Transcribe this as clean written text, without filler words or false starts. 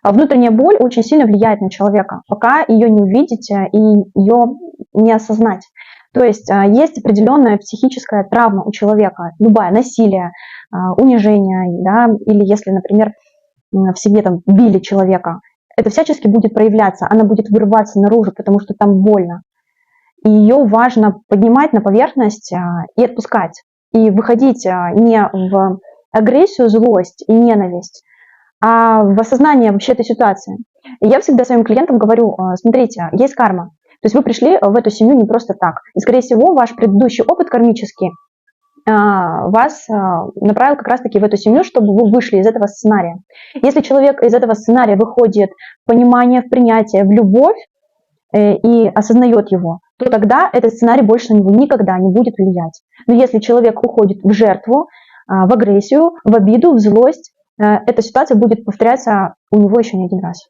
Внутренняя боль очень сильно влияет на человека, пока ее не увидите и ее не осознать. То есть есть определенная психическая травма у человека, любая, насилие, унижение, да, или если, например, в семье там били человека, это всячески будет проявляться, она будет вырываться наружу, потому что там больно. И ее важно поднимать на поверхность и отпускать. И выходить не в агрессию, злость и ненависть, а в осознание вообще этой ситуации. И я всегда своим клиентам говорю, смотрите, есть карма. То есть вы пришли в эту семью не просто так. И, скорее всего, ваш предыдущий опыт кармический вас направил как раз-таки в эту семью, чтобы вы вышли из этого сценария. Если человек из этого сценария выходит в понимание, в принятие, в любовь и осознает его, то тогда этот сценарий больше на него никогда не будет влиять. Но если человек уходит в жертву, в агрессию, в обиду, в злость, эта ситуация будет повторяться у него еще не один раз.